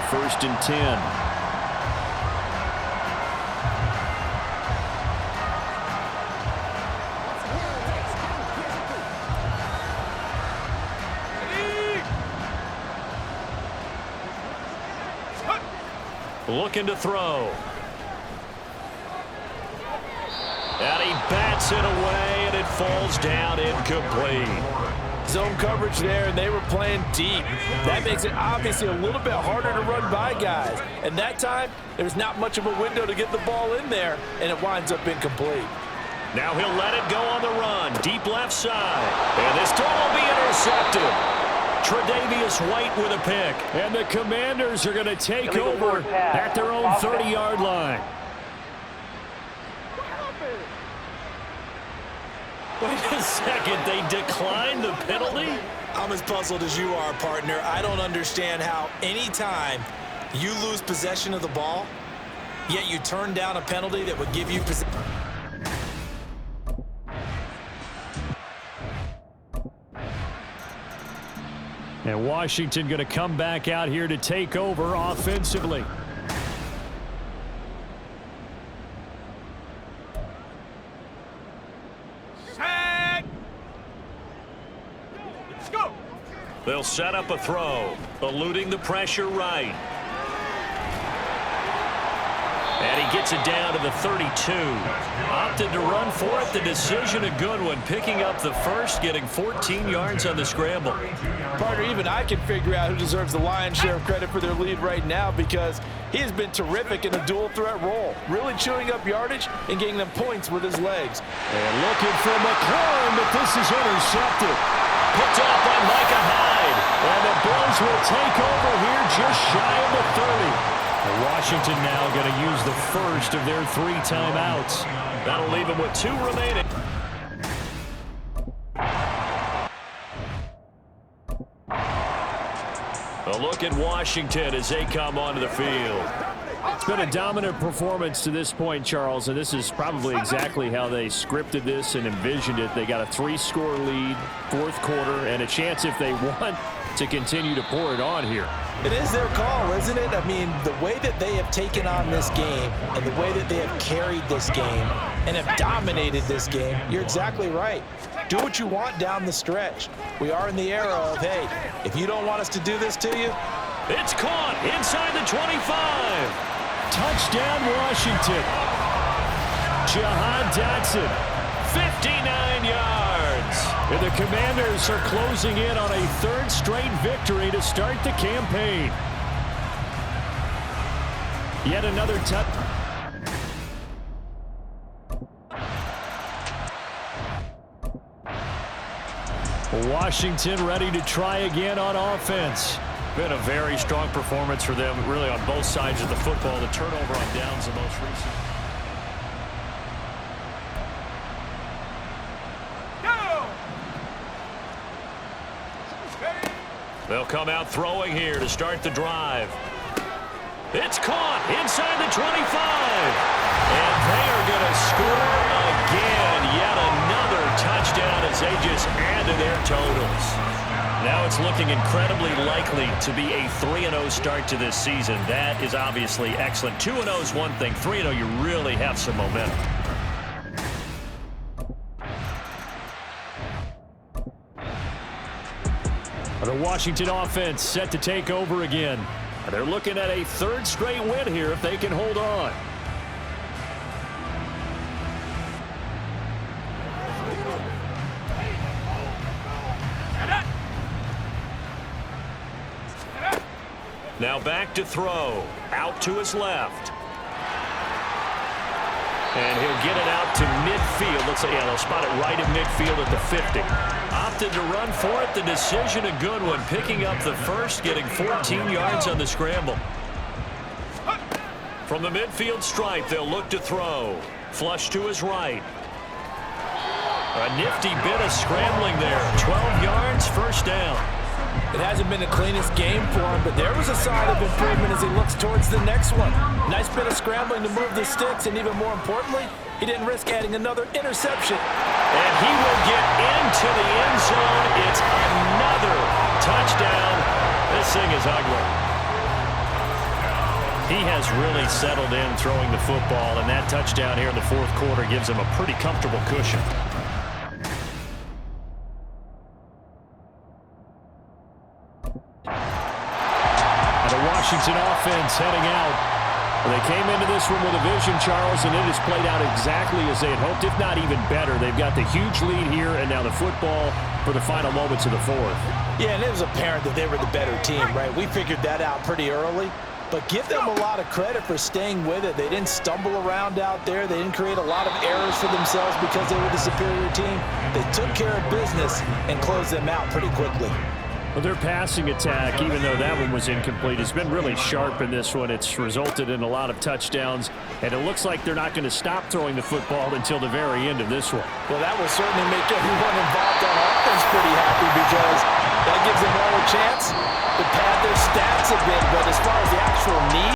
1st and 10. Looking to throw. And he bats it away, and it falls down incomplete. Zone coverage there, and they were playing deep. That makes it obviously a little bit harder to run by guys. And that time, there's not much of a window to get the ball in there, and it winds up incomplete. Now he'll let it go on the run. Deep left side. And this throw will be intercepted. Tre'Davious White with a pick. And the Commanders are going to take over at their own 30-yard line. Wait a second. They declined the penalty? I'm as puzzled as you are, partner. I don't understand how anytime you lose possession of the ball, yet you turn down a penalty that would give you possession. And Washington going to come back out here to take over offensively. Set. Let's go. They'll set up a throw, eluding the pressure right. And he gets it down to the 32. Opted to run for it. The decision a good one. Picking up the first, getting 14 yards on the scramble. Partner, even I can figure out who deserves the lion's share of credit for their lead right now, because he has been terrific in a dual threat role, really chewing up yardage and getting them points with his legs. And looking for McLaurin, but this is intercepted. Picked up by Micah Hyde. And the Bills will take over here just shy of the 30. Washington now going to use the first of their 3 timeouts. That'll leave them with 2 remaining. A look at Washington as they come onto the field. It's been a dominant performance to this point, Charles, and this is probably exactly how they scripted this and envisioned it. They got a 3-score lead, 4th quarter, and a chance, if they want, to continue to pour it on here. It is their call, isn't it? I mean, the way that they have taken on this game and the way that they have carried this game and have dominated this game, you're exactly right. Do what you want down the stretch. We are in the era of, hey, if you don't want us to do this to you. It's caught inside the 25. Touchdown, Washington. Jahan Dotson, 59 yards. And the Commanders are closing in on a 3rd straight victory to start the campaign. Yet another touch. Washington ready to try again on offense. Been a very strong performance for them, really, on both sides of the football. The turnover on downs the most recent. They'll come out throwing here to start the drive. It's caught inside the 25. And they are going to score again. Yet another touchdown as they just add to their totals. Now it's looking incredibly likely to be a 3-0 start to this season. That is obviously excellent. 2-0 is one thing. 3-0, you really have some momentum. The Washington offense set to take over again. They're looking at a 3rd straight win here if they can hold on. Now back to throw. Out to his left. And he'll get it out to midfield. Looks like, yeah, they'll spot it right at midfield at the 50. Opted to run for it. The decision a good one. Picking up the first, getting 14 yards on the scramble. From the midfield stripe, they'll look to throw. Flush to his right. A nifty bit of scrambling there. 12 yards, 1st down. It hasn't been the cleanest game for him, but there was a sign of improvement as he looks towards the next one. Nice bit of scrambling to move the sticks, and even more importantly, he didn't risk adding another interception. And he will get into the end zone. It's another touchdown. This thing is ugly. He has really settled in throwing the football, and that touchdown here in the fourth quarter gives him a pretty comfortable cushion. And the Washington offense heading out. They came into this one with a vision, Charles, and it has played out exactly as they had hoped, if not even better. They've got the huge lead here, and now the football for the final moments of the fourth. Yeah, and it was apparent that they were the better team, right? We figured that out pretty early. But give them a lot of credit for staying with it. They didn't stumble around out there. They didn't create a lot of errors for themselves because they were the superior team. They took care of business and closed them out pretty quickly. Well, their passing attack, even though that one was incomplete, has been really sharp in this one. It's resulted in a lot of touchdowns, and it looks like they're not going to stop throwing the football until the very end of this one. Well, that will certainly make everyone involved on offense pretty happy because that gives them all a chance to pad their stats a bit. But as far